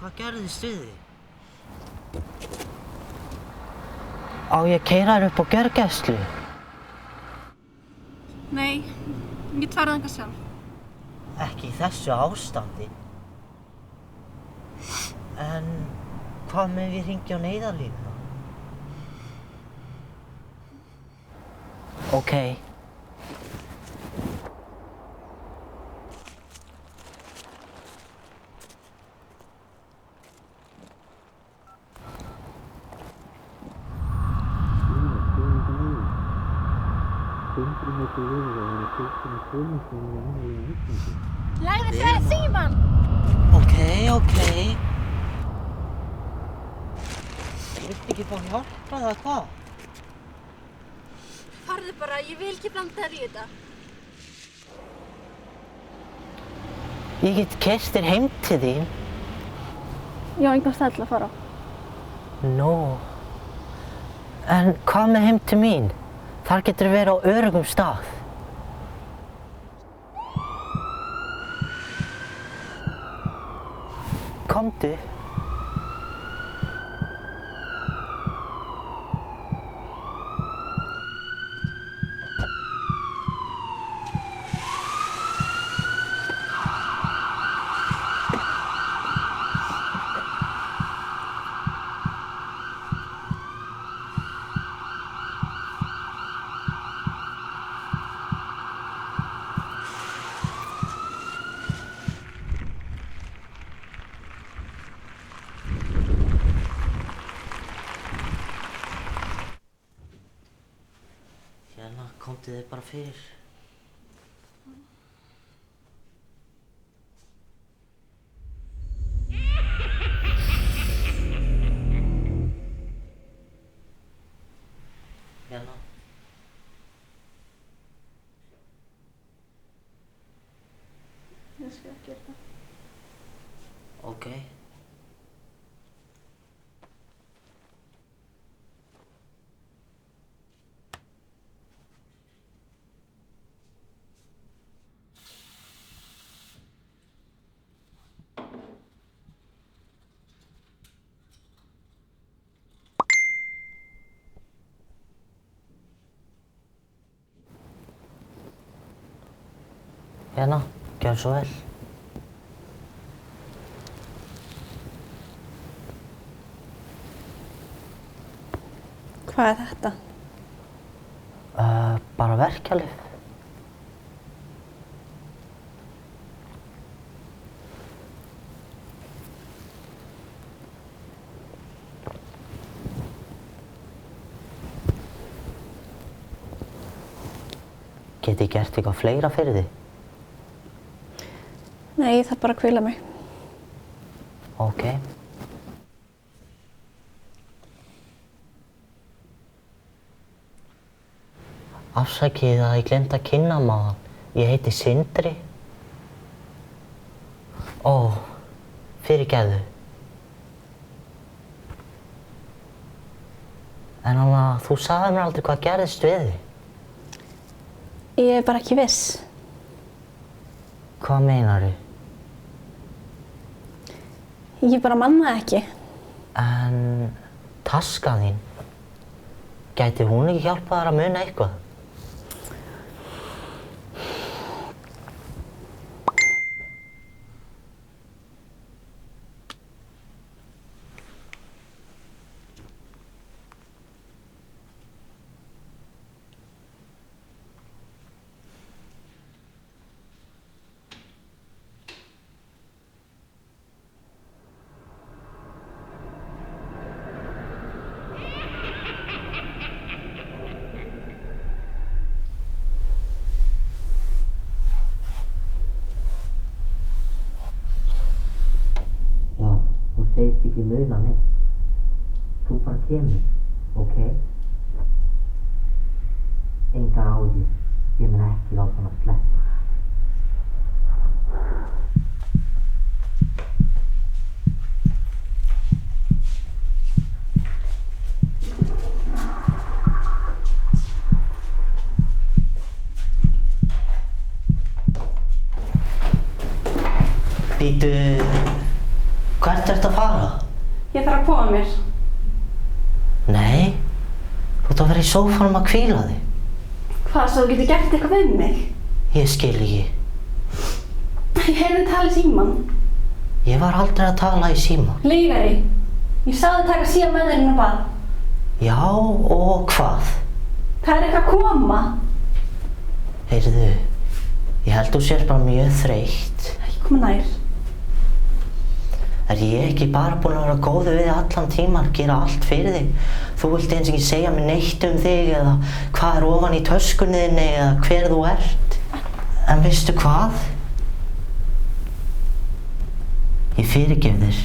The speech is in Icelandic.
Hvað gerðist við þig? Á ég að keyra þér upp á gjörgæslu? Nei, ég get farið þangað sjálf. Ekki í þessu ástandi. En hvað með við hringja á neyðarlínuna? Ókei. Lagði frá símann! Ókei. Viltu ekki fá hjálpa eða hvað? Farðu bara, ég vil ekki blanda þér í þetta. Ég get keyrt þér heim til þín. Ég á engan stað til að fara á. Nú. En hvað með heim til mín? Þar getur þú verið á öruggum stað. Komdu. Hérna, komdu þig bara fyrir. Hérna. Ég skal ekki gera það. Ókei. Hérna, gjörðu svo vel. Hvað er þetta? Bara verkjalyf. Get ég gert eitthvað fleira fyrir þig? Nei, ég þarf bara að hvíla mig. Ókei. Afsakið að ég gleymdi að kynna mig áðan. Ég heiti Sindri. Fyrirgefðu. En þú sagði mér aldrei hvað gerðist við þig. Ég er bara ekki viss. Hvað meinarðu? Ég bara man það ekki. En taskan þín, gæti hún ekki hjálpað þér að muna eitthvað? Segist ekki muna neitt. Þú bara kemur, ókei? Engar áhyggjur. Ég mun ekki láta hana sleppa. Bíddu, hvert Hvert ertu að fara? Ég þarf að koma mér. Nei, þú ert að vera í sófanum að hvíla þig. Hvað, svo þú getur gert eitthvað við mig? Ég skil ekki. Ég heyrði tala í símann. Ég var aldrei að tala í síma. Leigari. Ég sá þig taka síðan með þér inn á bað. Já, og hvað? Það er eitthvað að koma. Heyrðu, ég held þú sér bara mjög þreytt. Ekki koma nær. Er ég ekki bara búin að vera góður við þig allan tíman, gera allt fyrir þig? Þú vilt eins og ekki segja mér neitt um þig eða hvað er ofan í töskunni þinni eða hver þú ert. En veistu hvað? Ég fyrirgef þér.